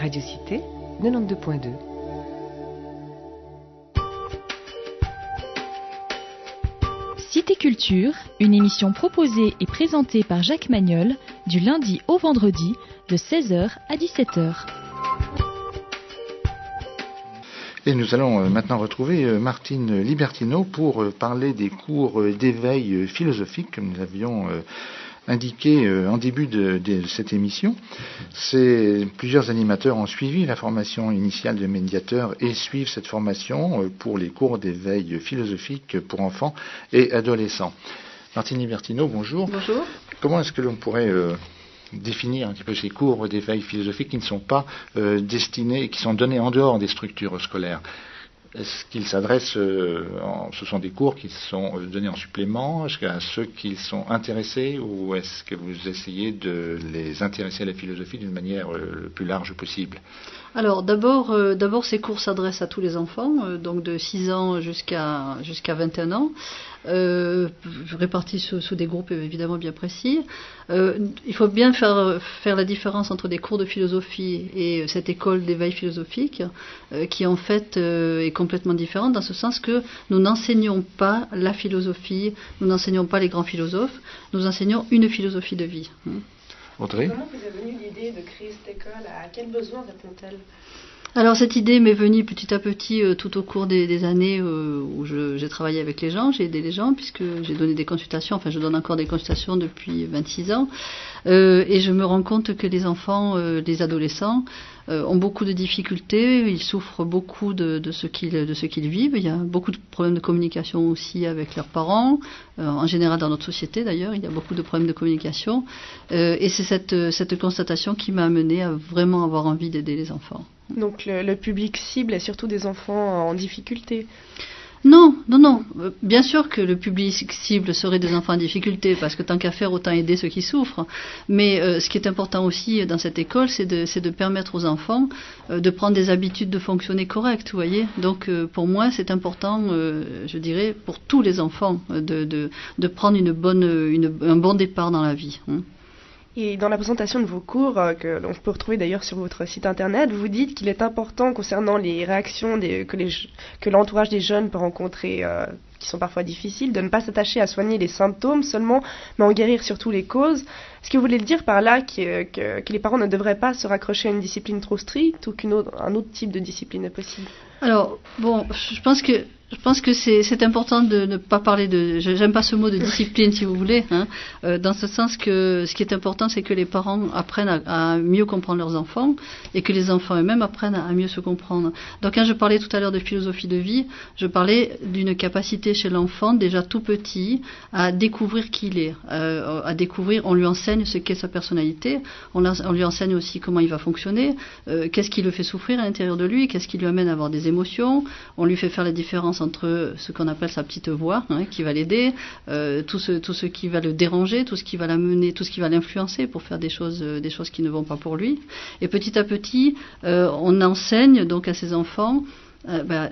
Radio Cité 92.2. Cité Culture, une émission proposée et présentée par Jacques Magnol du lundi au vendredi de 16h à 17h. Et nous allons maintenant retrouver Martine Libertino pour parler des cours d'éveil philosophique, comme nous l'avions indiqué en début de cette émission. Plusieurs animateurs ont suivi la formation initiale de médiateur et suivent cette formation pour les cours d'éveil philosophique pour enfants et adolescents. Martine Libertino, bonjour. Bonjour. Comment est-ce que l'on pourrait définir un petit peu ces cours d'éveil philosophique qui ne sont pas destinés, qui sont donnés en dehors des structures scolaires? Est-ce qu'ils s'adressent, ce sont des cours qui sont donnés en supplément à ceux qui sont intéressés, ou est-ce que vous essayez de les intéresser à la philosophie d'une manière le plus large possible? Alors d'abord ces cours s'adressent à tous les enfants, donc de 6 ans jusqu'à 21 ans, répartis sous des groupes évidemment bien précis. Il faut bien faire la différence entre des cours de philosophie et cette école d'éveil philosophique, qui en fait est complètement différente, dans ce sens que nous n'enseignons pas la philosophie, nous n'enseignons pas les grands philosophes, nous enseignons une philosophie de vie. Audrey ? Comment vous est venue l'idée de créer cette école? À quel besoin répond-elle? Alors cette idée m'est venue petit à petit tout au cours des années où j'ai travaillé avec les gens, j'ai aidé les gens puisque j'ai donné des consultations, enfin je donne encore des consultations depuis 26 ans, et je me rends compte que les enfants, les adolescents ont beaucoup de difficultés, ils souffrent beaucoup de ce qu'ils vivent, il y a beaucoup de problèmes de communication aussi avec leurs parents, en général dans notre société d'ailleurs, il y a beaucoup de problèmes de communication, et c'est cette constatation qui m'a amenée à vraiment avoir envie d'aider les enfants. Donc le public cible est surtout des enfants en difficulté? Non. Bien sûr que le public cible serait des enfants en difficulté, parce que tant qu'à faire, autant aider ceux qui souffrent. Mais ce qui est important aussi dans cette école, c'est de permettre aux enfants de prendre des habitudes de fonctionner correctes, vous voyez. Donc pour moi, c'est important, je dirais, pour tous les enfants, de prendre un bon départ dans la vie. Et dans la présentation de vos cours, que l'on peut retrouver d'ailleurs sur votre site internet, vous dites qu'il est important concernant les réactions que l'entourage des jeunes peut rencontrer, qui sont parfois difficiles, de ne pas s'attacher à soigner les symptômes seulement, mais en guérir surtout les causes. Est-ce que vous voulez dire par là que les parents ne devraient pas se raccrocher à une discipline trop stricte, ou un autre type de discipline est possible? Alors, bon, je pense que c'est important de ne pas parler j'aime pas ce mot de discipline, si vous voulez, dans ce sens que ce qui est important, c'est que les parents apprennent à mieux comprendre leurs enfants, et que les enfants eux-mêmes apprennent à mieux se comprendre. Donc quand je parlais tout à l'heure de philosophie de vie, je parlais d'une capacité chez l'enfant, déjà tout petit, à découvrir qui il est, on lui enseigne ce qu'est sa personnalité, on lui enseigne aussi comment il va fonctionner, qu'est-ce qui le fait souffrir à l'intérieur de lui, qu'est-ce qui lui amène à avoir des émotions, on lui fait faire la différence entre ce qu'on appelle sa petite voix, qui va l'aider, tout ce qui va le déranger, tout ce qui va l'amener, tout ce qui va l'influencer pour faire des choses qui ne vont pas pour lui. Et petit à petit, on enseigne donc à ces enfants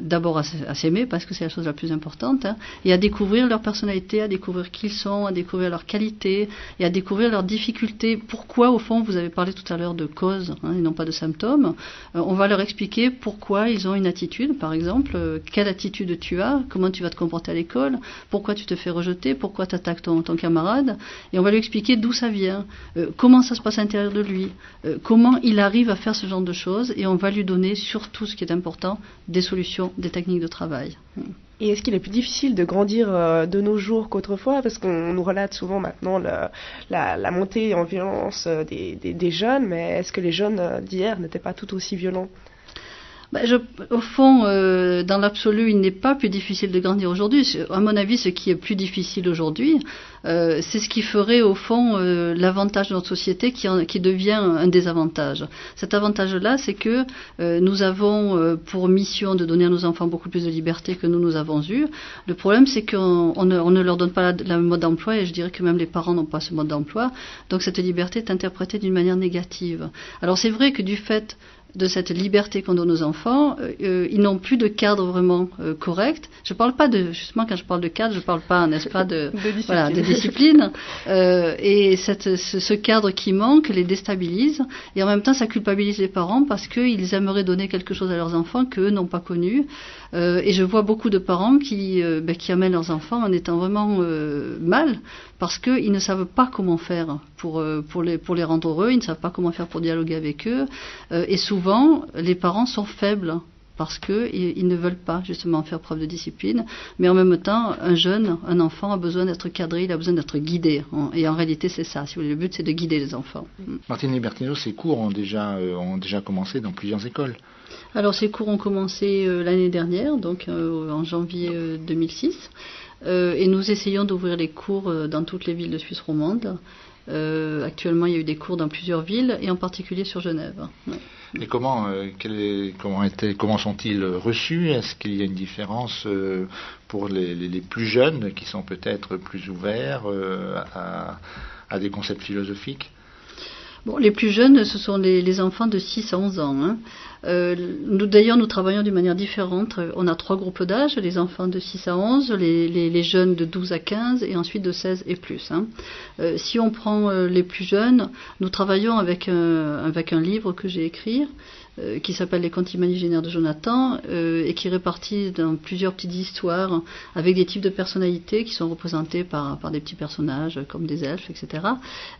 d'abord à s'aimer, parce que c'est la chose la plus importante, et à découvrir leur personnalité, à découvrir qui ils sont, à découvrir leurs qualités, et à découvrir leurs difficultés. Pourquoi, au fond, vous avez parlé tout à l'heure de causes, et non pas de symptômes. On va leur expliquer pourquoi ils ont une attitude, par exemple, quelle attitude tu as, comment tu vas te comporter à l'école, pourquoi tu te fais rejeter, pourquoi tu attaques ton camarade, et on va lui expliquer d'où ça vient, comment ça se passe à l'intérieur de lui, comment il arrive à faire ce genre de choses, et on va lui donner surtout ce qui est important, des solutions, des techniques de travail. Et est-ce qu'il est plus difficile de grandir de nos jours qu'autrefois? Parce qu'on nous relate souvent maintenant la montée en violence des jeunes, mais est-ce que les jeunes d'hier n'étaient pas tout aussi violents? Au fond, dans l'absolu, il n'est pas plus difficile de grandir aujourd'hui. À mon avis, ce qui est plus difficile aujourd'hui, c'est ce qui ferait au fond l'avantage de notre société qui devient un désavantage. Cet avantage-là, c'est que nous avons pour mission de donner à nos enfants beaucoup plus de liberté que nous avons eu. Le problème, c'est qu'on ne leur donne pas le mode d'emploi, et je dirais que même les parents n'ont pas ce mode d'emploi. Donc cette liberté est interprétée d'une manière négative. Alors c'est vrai que du fait de cette liberté qu'on donne aux enfants, ils n'ont plus de cadre vraiment correct. Je parle pas de, justement, quand je parle de cadre, je parle pas, n'est-ce pas, de discipline. Et ce cadre qui manque les déstabilise, et en même temps, ça culpabilise les parents parce qu'ils aimeraient donner quelque chose à leurs enfants qu'eux n'ont pas connu. Et je vois beaucoup de parents qui amènent leurs enfants en étant vraiment mal, parce qu'ils ne savent pas comment faire pour les rendre heureux, ils ne savent pas comment faire pour dialoguer avec eux, et souvent les parents sont faibles parce qu'ils ne veulent pas justement faire preuve de discipline, mais en même temps un enfant a besoin d'être cadré, il a besoin d'être guidé, et en réalité c'est ça, si vous voulez, le but c'est de guider les enfants. Martine Libertino, ces cours ont déjà commencé dans plusieurs écoles. Alors ces cours ont commencé l'année dernière, donc en janvier 2006, et nous essayons d'ouvrir les cours dans toutes les villes de Suisse romande. Actuellement, il y a eu des cours dans plusieurs villes, et en particulier sur Genève. Ouais. Et comment sont-ils reçus? Est-ce qu'il y a une différence pour les plus jeunes qui sont peut-être plus ouverts à des concepts philosophiques? Bon, les plus jeunes, ce sont les enfants de 6 à 11 ans. Hein. Nous travaillons d'une manière différente. On a 3 groupes d'âge, les enfants de 6 à 11, les jeunes de 12 à 15 et ensuite de 16 et plus. Hein. Si on prend les plus jeunes, nous travaillons avec un livre que j'ai écrit qui s'appelle Les contes imaginaires de Jonathan et qui est réparti dans plusieurs petites histoires avec des types de personnalités qui sont représentés par des petits personnages comme des elfes, etc.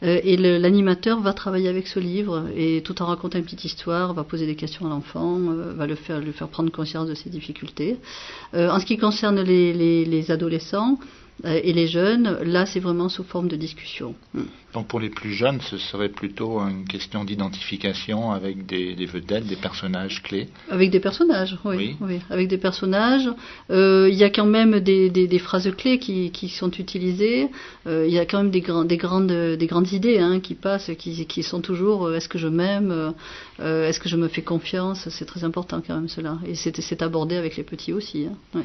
Et l'animateur va travailler avec ce livre et tout en racontant une petite histoire, va poser des questions à l'enfant, va lui faire prendre conscience de ses difficultés. En ce qui concerne les adolescents, et les jeunes, là c'est vraiment sous forme de discussion. Donc pour les plus jeunes, ce serait plutôt une question d'identification avec des vedettes, des personnages clés? Avec des personnages, oui. Avec des personnages. Il y a quand même des phrases clés qui sont utilisées. Il y a quand même des grandes idées qui passent, qui sont toujours est-ce que je m'aime, est-ce que je me fais confiance? C'est très important quand même cela. Et c'est abordé avec les petits aussi. Oui.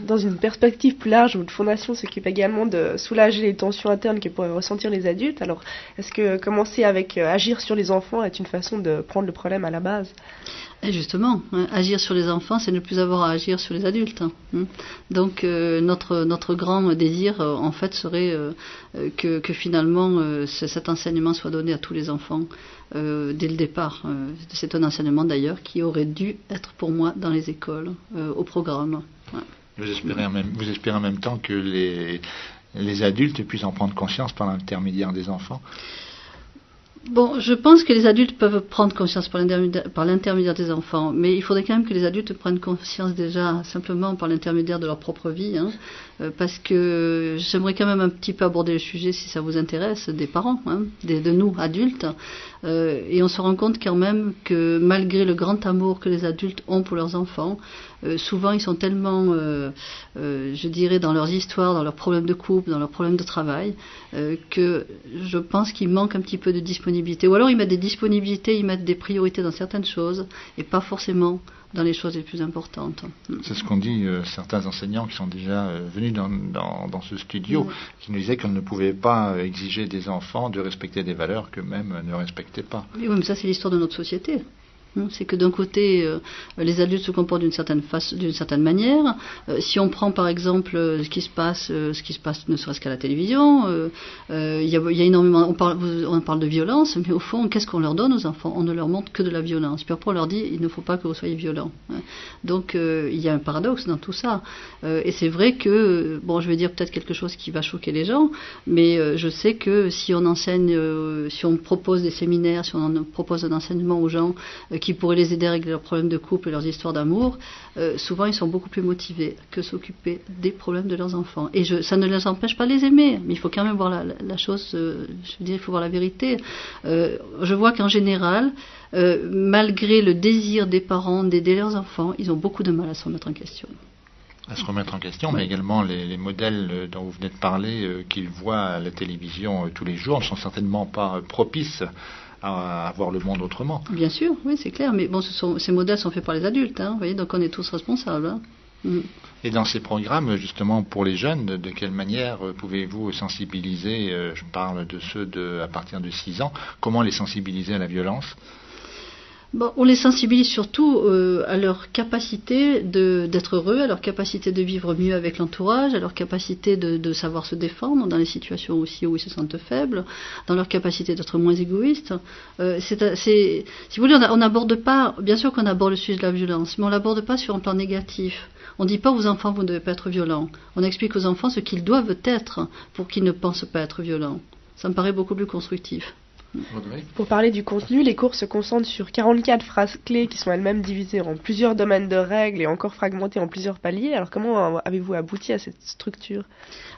Dans une perspective plus large, votre fondation s'occupe également de soulager les tensions internes que pourraient ressentir les adultes. Alors, est-ce que commencer avec agir sur les enfants est une façon de prendre le problème à la base? Et justement, agir sur les enfants, c'est ne plus avoir à agir sur les adultes. Donc, notre grand désir, en fait, serait que finalement, cet enseignement soit donné à tous les enfants dès le départ. C'est un enseignement, d'ailleurs, qui aurait dû être, pour moi, dans les écoles, au programme. Ouais. Vous espérez en même temps que les adultes puissent en prendre conscience par l'intermédiaire des enfants? Bon, je pense que les adultes peuvent prendre conscience par l'intermédiaire des enfants, mais il faudrait quand même que les adultes prennent conscience déjà simplement par l'intermédiaire de leur propre vie, parce que j'aimerais quand même un petit peu aborder le sujet, si ça vous intéresse, des parents, de nous, adultes, et on se rend compte quand même que malgré le grand amour que les adultes ont pour leurs enfants, souvent ils sont tellement, je dirais, dans leurs histoires, dans leurs problèmes de couple, dans leurs problèmes de travail, que je pense qu'il manque un petit peu de disponibilité. Ou alors ils mettent des disponibilités, ils mettent des priorités dans certaines choses et pas forcément dans les choses les plus importantes. C'est ce qu'ont dit certains enseignants qui sont déjà venus dans ce studio, qui nous disaient qu'on ne pouvait pas exiger des enfants de respecter des valeurs qu'eux-mêmes ne respectaient pas. Oui, mais ça c'est l'histoire de notre société. C'est que d'un côté, les adultes se comportent d'une certaine manière. Si on prend par exemple ce qui se passe ne serait-ce qu'à la télévision, il y a énormément. On parle de violence, mais au fond, qu'est-ce qu'on leur donne aux enfants? On ne leur montre que de la violence. Puis après, on leur dit il ne faut pas que vous soyez violents. Donc il y a un paradoxe dans tout ça. Et c'est vrai que, bon, je vais dire peut-être quelque chose qui va choquer les gens, mais je sais que si on enseigne, si on propose des séminaires, si on propose un enseignement aux gens qui pourraient les aider à régler leurs problèmes de couple et leurs histoires d'amour, souvent ils sont beaucoup plus motivés que s'occuper des problèmes de leurs enfants. Et ça ne les empêche pas de les aimer, mais il faut quand même voir la chose, je veux dire, il faut voir la vérité. Je vois qu'en général, malgré le désir des parents d'aider leurs enfants, ils ont beaucoup de mal à se remettre en question. À se remettre en question, mais également les modèles dont vous venez de parler, qu'ils voient à la télévision tous les jours, ne sont certainement pas propices à voir le monde autrement. Bien sûr, oui, c'est clair, mais bon, ces modèles sont faits par les adultes, vous voyez, donc on est tous responsables. Et dans ces programmes, justement, pour les jeunes, de quelle manière pouvez-vous sensibiliser, je parle de ceux à partir de 6 ans, comment les sensibiliser à la violence? Bon, on les sensibilise surtout à leur capacité d'être heureux, à leur capacité de vivre mieux avec l'entourage, à leur capacité de savoir se défendre dans les situations aussi où ils se sentent faibles, dans leur capacité d'être moins égoïstes. Si vous voulez, on n'aborde pas, bien sûr qu'on aborde le sujet de la violence, mais on l'aborde pas sur un plan négatif. On ne dit pas aux enfants vous ne devez pas être violents. On explique aux enfants ce qu'ils doivent être pour qu'ils ne pensent pas être violents. Ça me paraît beaucoup plus constructif. Pour parler du contenu, les cours se concentrent sur 44 phrases clés qui sont elles-mêmes divisées en plusieurs domaines de règles et encore fragmentées en plusieurs paliers. Alors comment avez-vous abouti à cette structure ?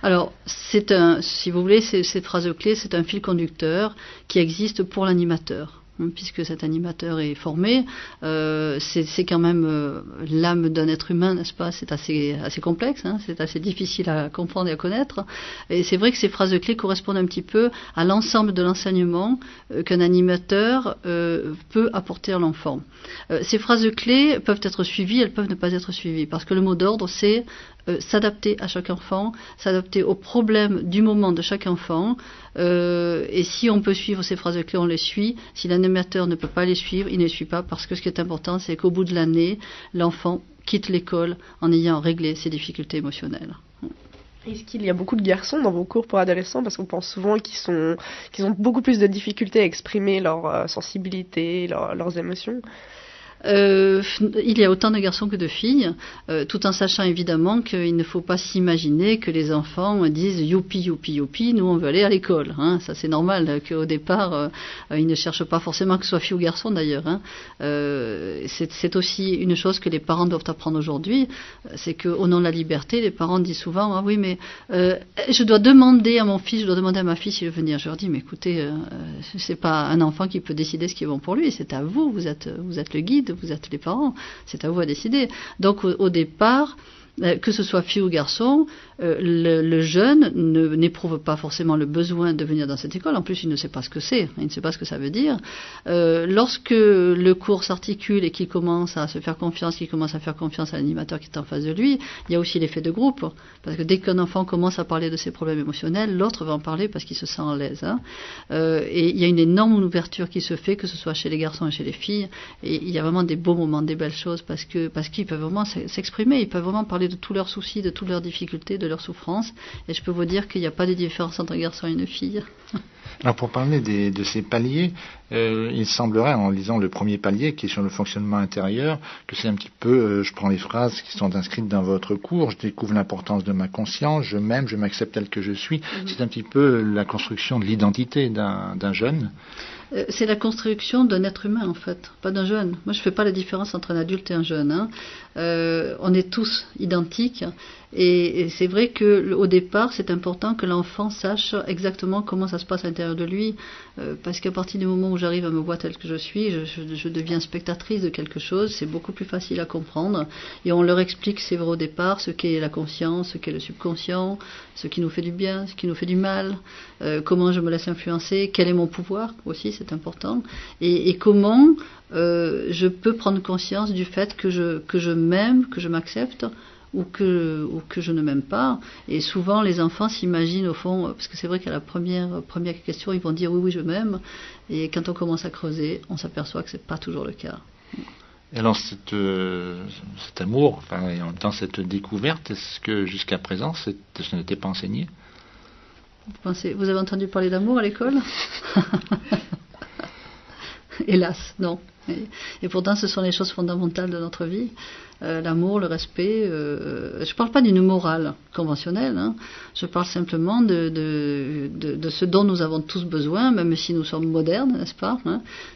Alors, si vous voulez, ces phrases clés, c'est un fil conducteur qui existe pour l'animateur. Puisque cet animateur est formé, c'est quand même l'âme d'un être humain, n'est-ce pas ? C'est assez complexe, c'est assez difficile à comprendre et à connaître. Et c'est vrai que ces phrases clés correspondent un petit peu à l'ensemble de l'enseignement qu'un animateur peut apporter à l'enfant. Ces phrases clés peuvent être suivies, elles peuvent ne pas être suivies, parce que le mot d'ordre, c'est s'adapter à chaque enfant, s'adapter aux problèmes du moment de chaque enfant. Et si on peut suivre ces phrases clés, on les suit. Si l'animateur ne peut pas les suivre, il ne les suit pas, parce que ce qui est important, c'est qu'au bout de l'année, l'enfant quitte l'école en ayant réglé ses difficultés émotionnelles. Est-ce qu'il y a beaucoup de garçons dans vos cours pour adolescents ? Parce qu'on pense souvent qu'ils ont beaucoup plus de difficultés à exprimer leur sensibilité, leurs émotions. Il y a autant de garçons que de filles, tout en sachant évidemment qu'il ne faut pas s'imaginer que les enfants disent youpi, youpi, youpi, nous on veut aller à l'école. Ça c'est normal qu'au départ ils ne cherchent pas forcément que ce soit fille ou garçon d'ailleurs. C'est aussi une chose que les parents doivent apprendre aujourd'hui, c'est qu'au nom de la liberté, les parents disent souvent ah oui mais je dois demander à mon fils, je dois demander à ma fille s'il veut venir. Je leur dis mais écoutez, c'est pas un enfant qui peut décider ce qui est bon pour lui, c'est à vous, vous êtes le guide. Vous êtes les parents, c'est à vous à décider. Donc au départ, que ce soit fille ou garçon, le jeune n'éprouve pas forcément le besoin de venir dans cette école. En plus, il ne sait pas ce que c'est, il ne sait pas ce que ça veut dire. Lorsque le cours s'articule et qu'il commence à se faire confiance, qu'il commence à faire confiance à l'animateur qui est en face de lui, il y a aussi l'effet de groupe. Parce que dès qu'un enfant commence à parler de ses problèmes émotionnels, l'autre va en parler parce qu'il se sent à l'aise. Et il y a une énorme ouverture qui se fait, que ce soit chez les garçons et chez les filles. Et il y a vraiment des beaux moments, des belles choses, parce qu'ils peuvent vraiment s'exprimer, ils peuvent vraiment parler de tous leurs soucis, de toutes leurs difficultés, de leurs souffrances. Et je peux vous dire qu'il n'y a pas de différence entre un garçon et une fille. Alors pour parler de ces paliers, il semblerait, en lisant le premier palier qui est sur le fonctionnement intérieur, que c'est un petit peu, je prends les phrases qui sont inscrites dans votre cours, je découvre l'importance de ma conscience, je m'aime, je m'accepte tel que je suis. C'est un petit peu la construction de l'identité d'un jeune. C'est la construction d'un être humain en fait, pas d'un jeune. Moi je ne fais pas la différence entre un adulte et un jeune. On est tous identiques et c'est vrai qu'au départ c'est important que l'enfant sache exactement comment ça se passe à l'intérieur de lui, parce qu'à partir du moment où j'arrive à me voir tel que je suis, je deviens spectatrice de quelque chose, c'est beaucoup plus facile à comprendre et on leur explique, c'est vrai au départ, ce qu'est la conscience, ce qu'est le subconscient, ce qui nous fait du bien, ce qui nous fait du mal, comment je me laisse influencer, quel est mon pouvoir aussi, c'est important, et comment je peux prendre conscience du fait que je m'aime, que je m'accepte, ou que je ne m'aime pas. Et souvent les enfants s'imaginent au fond, parce que c'est vrai qu'à la première question ils vont dire oui je m'aime, et quand on commence à creuser on s'aperçoit que c'est pas toujours le cas. Et alors cet amour, dans cette découverte, est-ce que jusqu'à présent ça n'était pas enseigné ? Vous avez entendu parler d'amour à l'école ? Hélas, non. Et pourtant, ce sont les choses fondamentales de notre vie. L'amour, le respect. Je ne parle pas d'une morale conventionnelle. Je parle simplement de ce dont nous avons tous besoin, même si nous sommes modernes, n'est-ce pas ?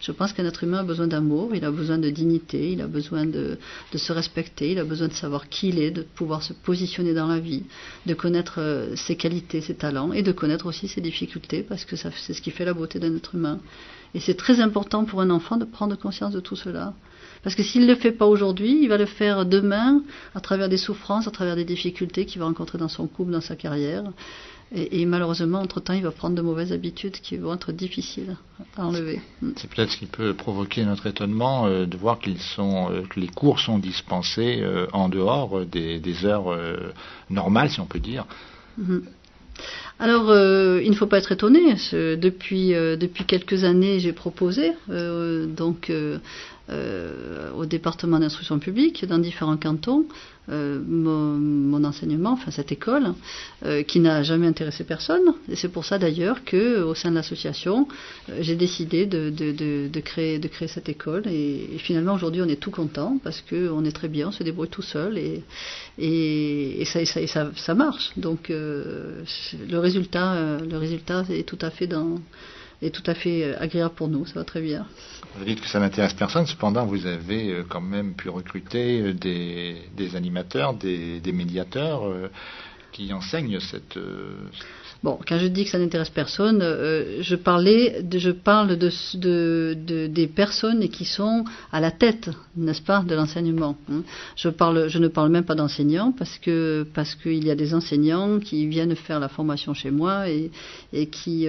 Je pense qu'un être humain a besoin d'amour, il a besoin de dignité, il a besoin de se respecter, il a besoin de savoir qui il est, de pouvoir se positionner dans la vie, de connaître ses qualités, ses talents, et de connaître aussi ses difficultés, parce que c'est ce qui fait la beauté d'un être humain. Et c'est très important pour un enfant de prendre conscience de tout cela. Parce que s'il ne le fait pas aujourd'hui, il va le faire demain à travers des souffrances, à travers des difficultés qu'il va rencontrer dans son couple, dans sa carrière. Et malheureusement, entre-temps, il va prendre de mauvaises habitudes qui vont être difficiles à enlever. C'est peut-être ce qui peut provoquer notre étonnement de voir que les cours sont dispensés en dehors des heures normales, si on peut dire. Mm-hmm. Alors, il ne faut pas être étonné. Depuis quelques années, j'ai proposé au département d'instruction publique, dans différents cantons, mon enseignement, enfin cette école, qui n'a jamais intéressé personne. Et c'est pour ça d'ailleurs qu'au sein de l'association, j'ai décidé de créer cette école. Et finalement, aujourd'hui, on est tout content parce qu'on est très bien, on se débrouille tout seul et ça marche. Donc le résultat est tout à fait agréable pour nous, ça va très bien. Vous dites que ça n'intéresse personne, cependant vous avez quand même pu recruter des animateurs, des médiateurs qui enseignent cette... Bon, quand je dis que ça n'intéresse personne, je parle des personnes qui sont à la tête, n'est-ce pas, de l'enseignement. Je ne parle même pas d'enseignants parce qu'il y a des enseignants qui viennent faire la formation chez moi et qui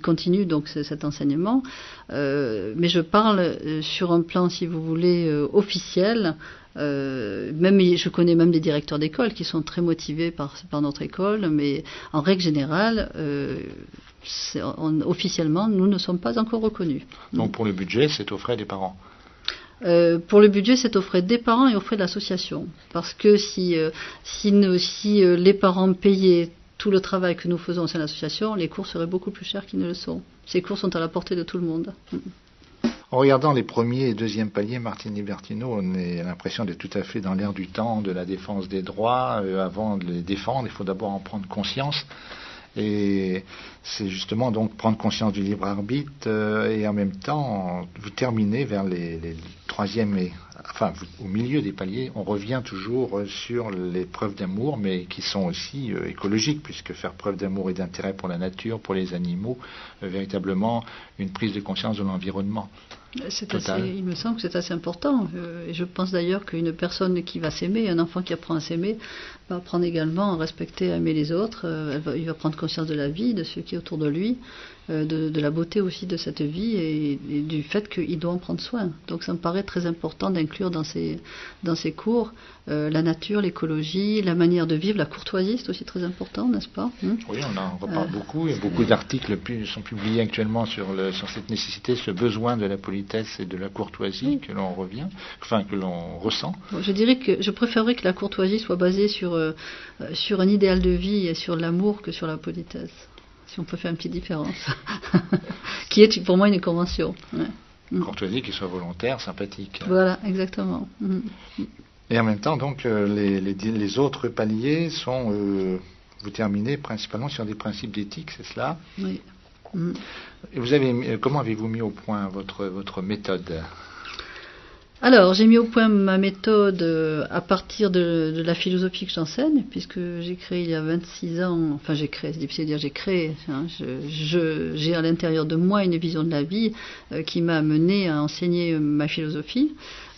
continuent donc cet enseignement. Mais je parle sur un plan, si vous voulez, officiel. Je connais même des directeurs d'école qui sont très motivés par notre école, mais en règle générale, officiellement, nous ne sommes pas encore reconnus. Donc pour le budget, c'est aux frais des parents. Pour le budget, c'est aux frais des parents et aux frais de l'association. Parce que si les parents payaient tout le travail que nous faisons au sein de l'association, les cours seraient beaucoup plus chers qu'ils ne le sont. Ces cours sont à la portée de tout le monde. En regardant les premiers et deuxièmes paliers, Martine Libertino, on a l'impression d'être tout à fait dans l'air du temps de la défense des droits. Avant de les défendre, il faut d'abord en prendre conscience. Et c'est justement donc prendre conscience du libre arbitre et en même temps, vous terminez vers les troisième et au milieu des paliers, on revient toujours sur les preuves d'amour, mais qui sont aussi écologiques, puisque faire preuve d'amour et d'intérêt pour la nature, pour les animaux, véritablement une prise de conscience de l'environnement. Il me semble que c'est assez important. Et je pense d'ailleurs qu'une personne qui va s'aimer, un enfant qui apprend à s'aimer, va apprendre également à respecter, à aimer les autres. Il va prendre conscience de la vie, de ce qui est autour de lui, de la beauté aussi de cette vie et du fait qu'il doit en prendre soin. Donc ça me paraît très important d'inclure dans ces cours la nature, l'écologie, la manière de vivre, la courtoisie, c'est aussi très important, n'est-ce pas ? Oui, on en reparle beaucoup. Et beaucoup d'articles sont publiés actuellement sur cette nécessité, ce besoin de la politesse et de la courtoisie que l'on ressent. Bon, je dirais que je préférerais que la courtoisie soit basée sur un idéal de vie et sur l'amour que sur la politesse. Si on peut faire une petite différence, qui est pour moi une convention. Courtoisie qui soit volontaire, sympathique. Voilà, exactement. Et en même temps, donc, les autres paliers sont, vous terminez principalement sur des principes d'éthique, c'est cela ? Oui. Et comment avez-vous mis au point votre méthode ? Alors, j'ai mis au point ma méthode à partir de la philosophie que j'enseigne, puisque j'ai créé il y a 26 ans, enfin j'ai créé, c'est difficile de dire j'ai créé, j'ai à l'intérieur de moi une vision de la vie qui m'a amené à enseigner ma philosophie.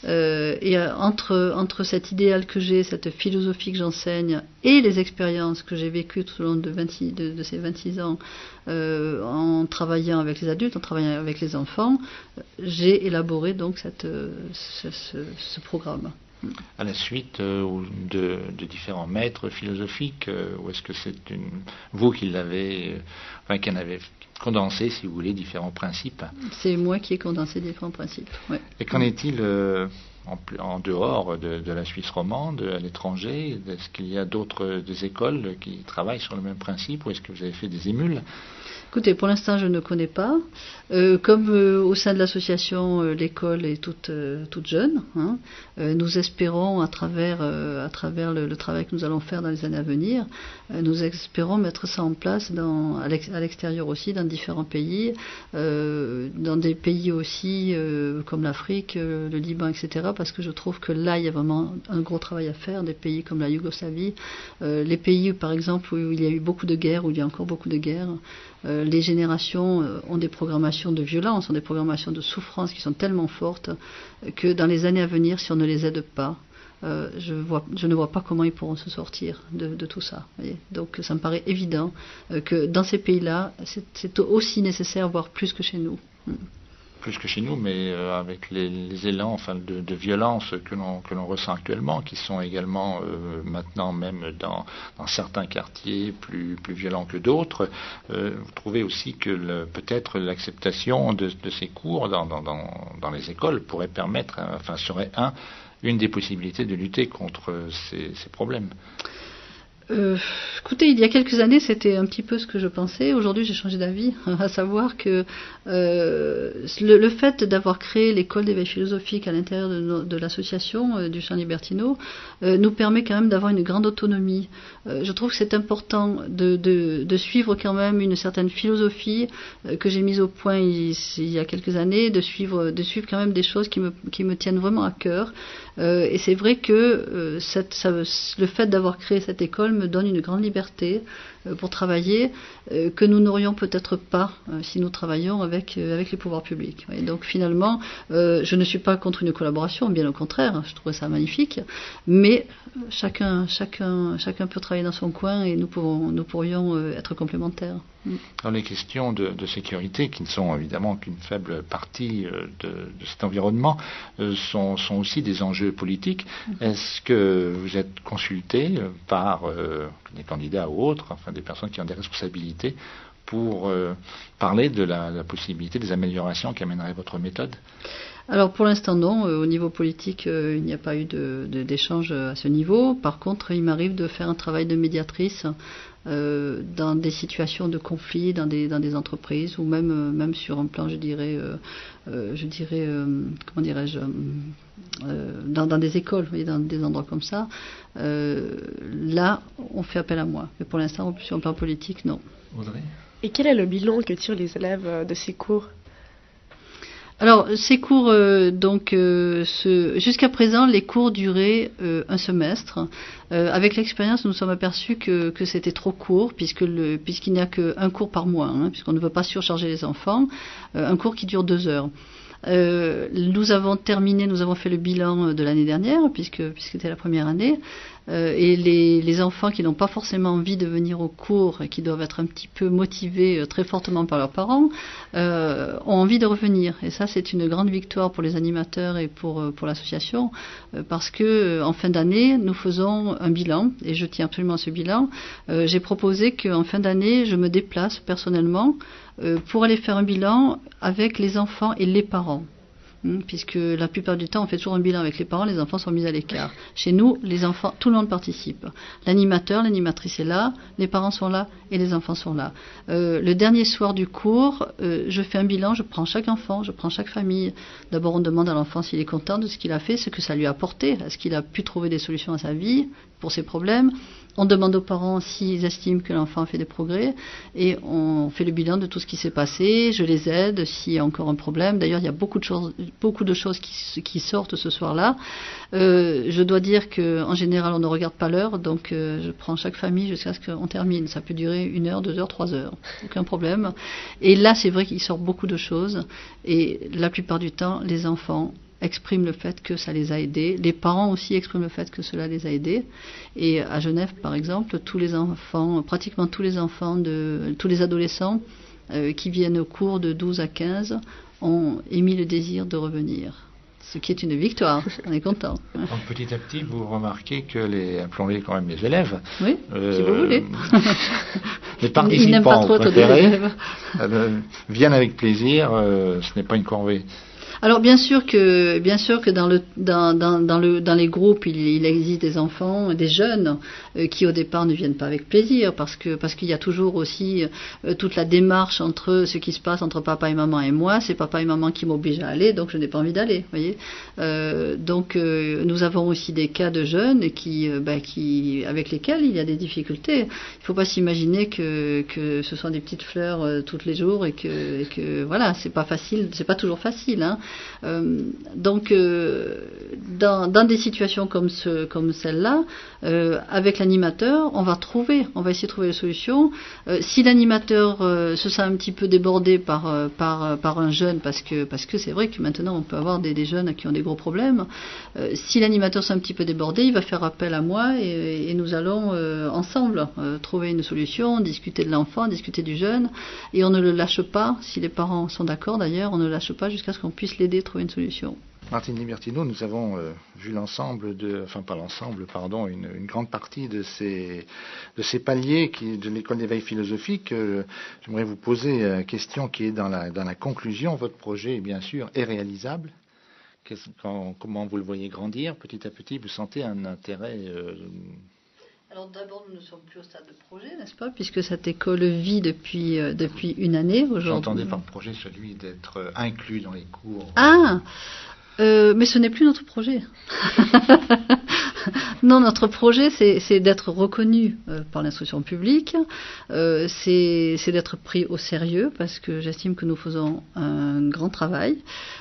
Et entre cet idéal que j'ai, cette philosophie que j'enseigne et les expériences que j'ai vécues tout au long de ces 26 ans en travaillant avec les adultes, en travaillant avec les enfants, j'ai élaboré donc ce programme. À la suite de différents maîtres philosophiques, ou est-ce que c'est vous qui l'avez, qui en avez condensé, si vous voulez, différents principes ? C'est moi qui ai condensé différents principes. Ouais. Et qu'en est-il en dehors de la Suisse romande, à l'étranger ? Est-ce qu'il y a des écoles qui travaillent sur le même principe, ou est-ce que vous avez fait des émules ? Écoutez, pour l'instant, je ne connais pas. Comme au sein de l'association, l'école est toute jeune, nous espérons, à travers le travail que nous allons faire dans les années à venir, nous espérons mettre ça en place à l'extérieur aussi, dans différents pays, dans des pays aussi comme l'Afrique, le Liban, etc., parce que je trouve que là, il y a vraiment un gros travail à faire, des pays comme la Yougoslavie, les pays, par exemple, où il y a eu beaucoup de guerres, où il y a encore beaucoup de guerres. Les générations ont des programmations de violence, ont des programmations de souffrance qui sont tellement fortes que dans les années à venir, si on ne les aide pas, je ne vois pas comment ils pourront se sortir de tout ça. Voyez. Donc ça me paraît évident que dans ces pays-là, c'est aussi nécessaire, voire plus que chez nous. plus que chez nous, mais avec les élans de violence que l'on ressent actuellement, qui sont également maintenant même dans certains quartiers plus violents que d'autres, vous trouvez aussi que peut-être l'acceptation de ces cours dans les écoles pourrait permettre, serait une des possibilités de lutter contre ces problèmes. Écoutez, il y a quelques années, c'était un petit peu ce que je pensais. Aujourd'hui, j'ai changé d'avis, à savoir que le fait d'avoir créé l'école d'éveil philosophique à l'intérieur de l'association du Champ Libertino nous permet quand même d'avoir une grande autonomie. Je trouve que c'est important de suivre quand même une certaine philosophie que j'ai mise au point il y a quelques années, de suivre quand même des choses qui me tiennent vraiment à cœur. Et c'est vrai que le fait d'avoir créé cette école me donne une grande liberté pour travailler que nous n'aurions peut-être pas si nous travaillions avec les pouvoirs publics. Et donc finalement, je ne suis pas contre une collaboration, bien au contraire, je trouve ça magnifique, mais chacun peut travailler dans son coin et nous pourrions être complémentaires. Dans les questions de sécurité, qui ne sont évidemment qu'une faible partie de cet environnement, sont aussi des enjeux politiques. Est-ce que vous êtes consulté par des candidats ou autres, des personnes qui ont des responsabilités, pour parler de la possibilité des améliorations qu'amènerait votre méthode ? Alors pour l'instant non, au niveau politique il n'y a pas eu d'échange à ce niveau. Par contre il m'arrive de faire un travail de médiatrice dans des situations de conflit, dans des entreprises ou même sur un plan comment dirais-je, dans des écoles, vous voyez, dans des endroits comme ça. Là on fait appel à moi, mais pour l'instant sur un plan politique non. Audrey ? Et quel est le bilan que tirent les élèves de ces cours ? Alors, ces cours, jusqu'à présent, les cours duraient un semestre. Avec l'expérience, nous nous sommes aperçus que c'était trop court, puisqu'il n'y a qu'un cours par mois, puisqu'on ne veut pas surcharger les enfants. Un cours qui dure 2 heures. Nous avons fait le bilan de l'année dernière, puisque c'était la première année. Et les enfants qui n'ont pas forcément envie de venir au cours et qui doivent être un petit peu motivés très fortement par leurs parents ont envie de revenir. Et ça, c'est une grande victoire pour les animateurs et pour l'association, parce que en fin d'année, nous faisons un bilan, et je tiens absolument à ce bilan. J'ai proposé qu'en fin d'année, je me déplace personnellement pour aller faire un bilan avec les enfants et les parents. Puisque la plupart du temps on fait toujours un bilan avec les parents, les enfants sont mis à l'écart. Chez nous, les enfants, tout le monde participe. L'animateur, l'animatrice est là, les parents sont là et les enfants sont là. Le dernier soir du cours, je fais un bilan, je prends chaque enfant, je prends chaque famille. D'abord on demande à l'enfant s'il est content de ce qu'il a fait, ce que ça lui a apporté, est-ce qu'il a pu trouver des solutions à sa vie pour ses problèmes. On demande aux parents s'ils estiment que l'enfant a fait des progrès et on fait le bilan de tout ce qui s'est passé. Je les aide s'il y a encore un problème. D'ailleurs, il y a beaucoup de choses qui sortent ce soir-là. Je dois dire qu'en général, on ne regarde pas l'heure, donc je prends chaque famille jusqu'à ce qu'on termine. Ça peut durer 1 heure, 2 heures, 3 heures, aucun problème. Et là, c'est vrai qu'il sort beaucoup de choses et la plupart du temps, les enfants expriment le fait que ça les a aidés. Les parents aussi expriment le fait que cela les a aidés. Et à Genève, par exemple, pratiquement tous les enfants, tous les adolescents qui viennent au cours de 12 à 15 ont émis le désir de revenir. Ce qui est une victoire. On est content. Donc petit à petit, vous remarquez que appelons-les quand même les élèves. Oui, si vous voulez. Les participants préférés viennent avec plaisir. Ce n'est pas une corvée. Alors bien sûr que dans les groupes il existe des enfants, des jeunes qui au départ ne viennent pas avec plaisir parce qu'il y a toujours aussi toute la démarche entre ce qui se passe entre papa et maman et moi. C'est papa et maman qui m'obligent à aller, donc je n'ai pas envie d'aller. Voyez. Donc nous avons aussi des cas de jeunes avec lesquels il y a des difficultés. Il ne faut pas s'imaginer que ce sont des petites fleurs tous les jours et que voilà, c'est pas facile, c'est pas toujours facile. Donc, dans des situations comme celle-là, avec l'animateur, on va essayer de trouver des solutions. Si l'animateur se sent un petit peu débordé par un jeune, parce que c'est vrai que maintenant on peut avoir des jeunes qui ont des gros problèmes, si l'animateur s'est un petit peu débordé, il va faire appel à moi et nous allons ensemble trouver une solution, discuter de l'enfant, discuter du jeune, et on ne le lâche pas, si les parents sont d'accord d'ailleurs, on ne le lâche pas jusqu'à ce qu'on puisse l'aider à trouver une solution. Martine Libertino, nous avons vu une grande partie de ces paliers de l'école d'éveil philosophique. J'aimerais vous poser la question qui est dans la conclusion. Votre projet, bien sûr, est réalisable. Comment vous le voyez grandir petit à petit? Vous sentez un intérêt Alors d'abord, nous ne sommes plus au stade de projet, n'est-ce pas, puisque cette école vit depuis une année aujourd'hui. J'entendais par projet celui d'être inclus dans les cours. Mais ce n'est plus notre projet. Non, notre projet, c'est d'être reconnu par l'instruction publique, c'est d'être pris au sérieux, parce que j'estime que nous faisons un grand travail,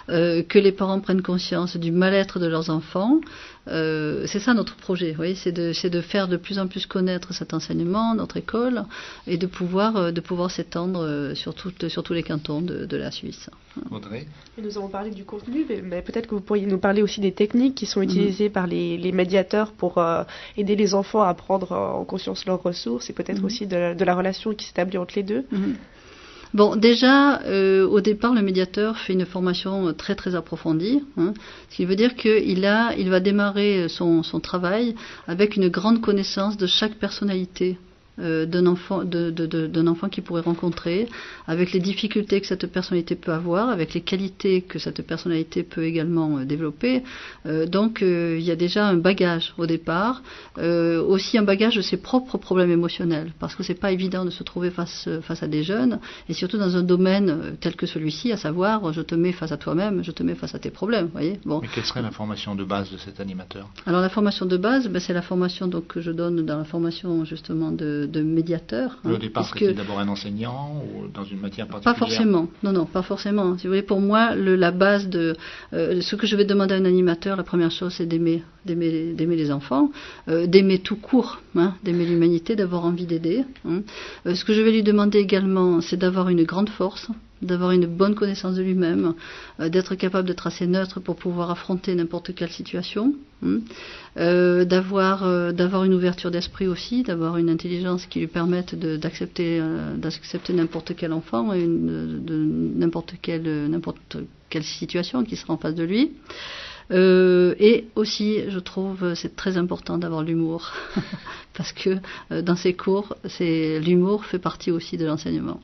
que les parents prennent conscience du mal-être de leurs enfants. C'est ça notre projet, vous voyez, c'est de faire de plus en plus connaître cet enseignement, notre école, et de pouvoir s'étendre sur tous les cantons de la Suisse. Audrey ? Nous avons parlé du contenu, mais peut-être que vous pourriez nous parler aussi des techniques qui sont utilisées par les médiateurs pour aider les enfants à prendre en conscience leurs ressources, et peut-être aussi de la relation qui s'établit entre les deux. Bon, déjà, au départ, le médiateur fait une formation très très approfondie, ce qui veut dire qu'il va démarrer son travail avec une grande connaissance de chaque personnalité d'un enfant qu'il pourrait rencontrer, avec les difficultés que cette personnalité peut avoir, avec les qualités que cette personnalité peut également développer. Donc il y a déjà un bagage au départ, aussi un bagage de ses propres problèmes émotionnels, parce que c'est pas évident de se trouver face à des jeunes, et surtout dans un domaine tel que celui-ci, à savoir je te mets face à toi-même, je te mets face à tes problèmes, voyez. Bon. Mais quelle serait la formation de base de cet animateur? Alors la formation de base, c'est la formation que je donne dans la formation justement de médiateur. Au départ, c'était d'abord un enseignant ou dans une matière particulière? Pas forcément. Non, pas forcément. Si vous voulez, pour moi, la base de ce que je vais demander à un animateur, la première chose, c'est d'aimer les enfants, d'aimer tout court, d'aimer l'humanité, d'avoir envie d'aider. Ce que je vais lui demander également, c'est d'avoir une grande force, d'avoir une bonne connaissance de lui-même, d'être capable de tracer neutre pour pouvoir affronter n'importe quelle situation, d'avoir une ouverture d'esprit aussi, d'avoir une intelligence qui lui permette d'accepter n'importe quel enfant et n'importe quelle situation qui sera en face de lui. Et aussi, je trouve, c'est très important d'avoir l'humour, parce que dans ces cours, l'humour fait partie aussi de l'enseignement.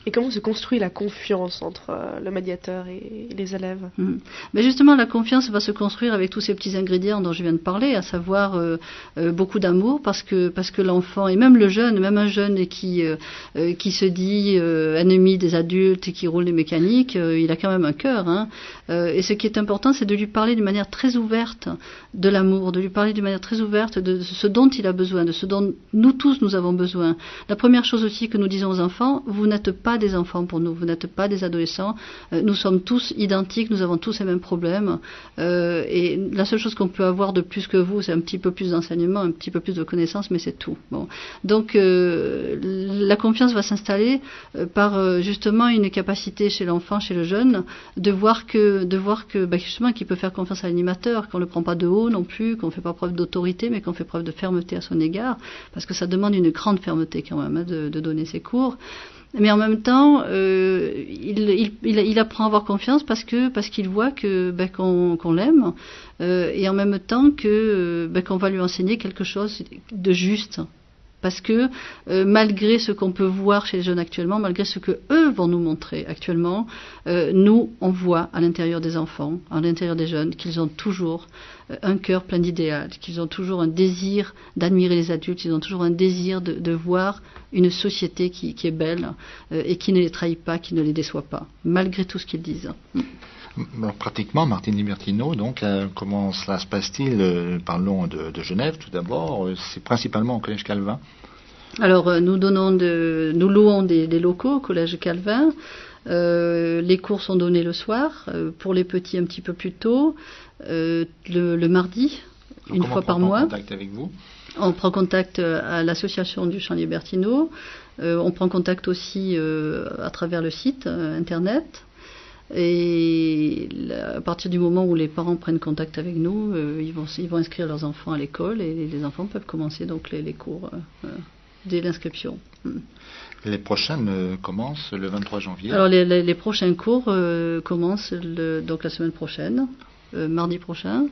Et comment se construit la confiance entre le médiateur et les élèves? Mais justement, la confiance va se construire avec tous ces petits ingrédients dont je viens de parler, à savoir beaucoup d'amour, parce que l'enfant, et même le jeune, même un jeune qui se dit ennemi des adultes et qui roule les mécaniques, il a quand même un cœur. Et ce qui est important, c'est de lui parler d'une manière très ouverte de l'amour, de lui parler d'une manière très ouverte de ce dont il a besoin, de ce dont nous tous nous avons besoin. La première chose aussi que nous disons aux enfants, vous n'êtes pas des enfants pour nous, vous n'êtes pas des adolescents, nous sommes tous identiques, nous avons tous les mêmes problèmes, et la seule chose qu'on peut avoir de plus que vous, c'est un petit peu plus d'enseignement, un petit peu plus de connaissances, mais c'est tout. Bon. Donc la confiance va s'installer par justement une capacité chez l'enfant, chez le jeune, de voir que justement qu'il peut faire confiance à l'animateur, qu'on ne le prend pas de haut non plus, qu'on ne fait pas preuve d'autorité, mais qu'on fait preuve de fermeté à son égard, parce que ça demande une grande fermeté quand même de donner ses cours. Mais en même temps, il apprend à avoir confiance parce qu'il voit qu'on l'aime, et en même temps qu'on va lui enseigner quelque chose de juste. Parce que malgré ce qu'on peut voir chez les jeunes actuellement, malgré ce que eux vont nous montrer actuellement, nous, on voit à l'intérieur des enfants, à l'intérieur des jeunes, qu'ils ont toujours un cœur plein d'idéal, qu'ils ont toujours un désir d'admirer les adultes, ils ont toujours un désir de voir une société qui est belle et qui ne les trahit pas, qui ne les déçoit pas, malgré tout ce qu'ils disent. Pratiquement, Martine Libertino, donc, comment cela se passe-t-il? Parlons de Genève tout d'abord. C'est principalement au Collège Calvin. Alors, nous louons des locaux au Collège Calvin. Les cours sont donnés le soir, pour les petits un petit peu plus tôt, le mardi, une fois par mois. On prend contact avec vous ? On prend contact à l'association du Champ Libertino. On prend contact aussi à travers le site internet. Et à partir du moment où les parents prennent contact avec nous, ils vont inscrire leurs enfants à l'école et les enfants peuvent commencer donc les cours dès l'inscription. Les prochaines commencent le 23 janvier. Alors les prochains cours commencent donc la semaine prochaine, mardi prochain.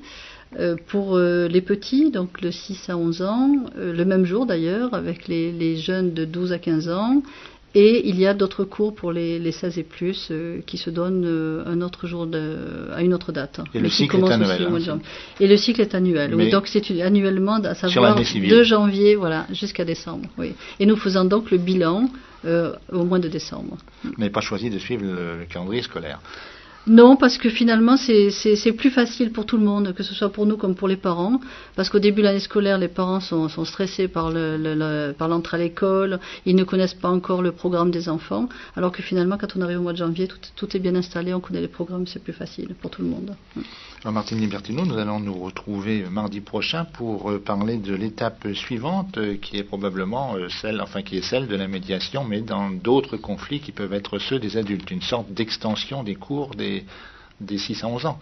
Pour les petits, donc le 6 à 11 ans, le même jour d'ailleurs, avec les jeunes de 12 à 15 ans. Et il y a d'autres cours pour les 16 et plus qui se donnent un autre jour à une autre date. Et le cycle est annuel. Et le cycle est annuel. Oui, donc c'est annuellement, à savoir de janvier jusqu'à décembre. Oui. Et nous faisons donc le bilan au mois de décembre. Vous n'avez pas choisi de suivre le calendrier scolaire? Non, parce que finalement, c'est plus facile pour tout le monde, que ce soit pour nous comme pour les parents. Parce qu'au début de l'année scolaire, les parents sont stressés par l'entrée à l'école. Ils ne connaissent pas encore le programme des enfants. Alors que finalement, quand on arrive au mois de janvier, tout est bien installé, on connaît les programmes, c'est plus facile pour tout le monde. Alors, Martine Libertino, nous allons nous retrouver mardi prochain pour parler de l'étape suivante, qui est probablement celle de la médiation, mais dans d'autres conflits qui peuvent être ceux des adultes. Une sorte d'extension des cours des 6 à 11 ans.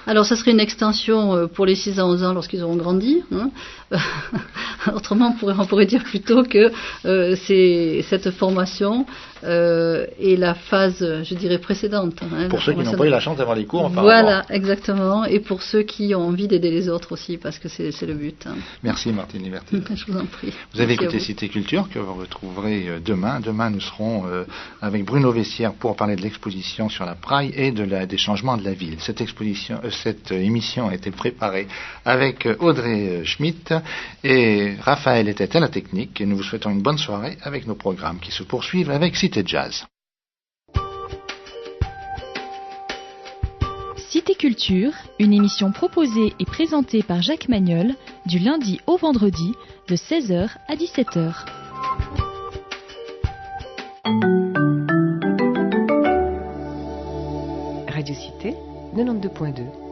Alors, ça serait une extension pour les 6 à 11 ans lorsqu'ils auront grandi. Autrement, on pourrait dire plutôt que cette formation est la phase, je dirais, précédente. Pour ceux qui n'ont pas eu la chance d'avoir les cours. Voilà, exactement. Et pour ceux qui ont envie d'aider les autres aussi, parce que c'est le but. Merci Martine Libertino. Je vous en prie. Vous avez écouté Cité Culture, que vous retrouverez demain. Demain, nous serons avec Bruno Vessière pour parler de l'exposition sur la Praille et des changements de la ville. Cette émission a été préparée avec Audrey Schmitt et Raphaël était à la technique. Et nous vous souhaitons une bonne soirée avec nos programmes qui se poursuivent avec Cité Jazz. Cité Culture, une émission proposée et présentée par Jacques Magnol du lundi au vendredi de 16h à 17h. Radio Cité 92.2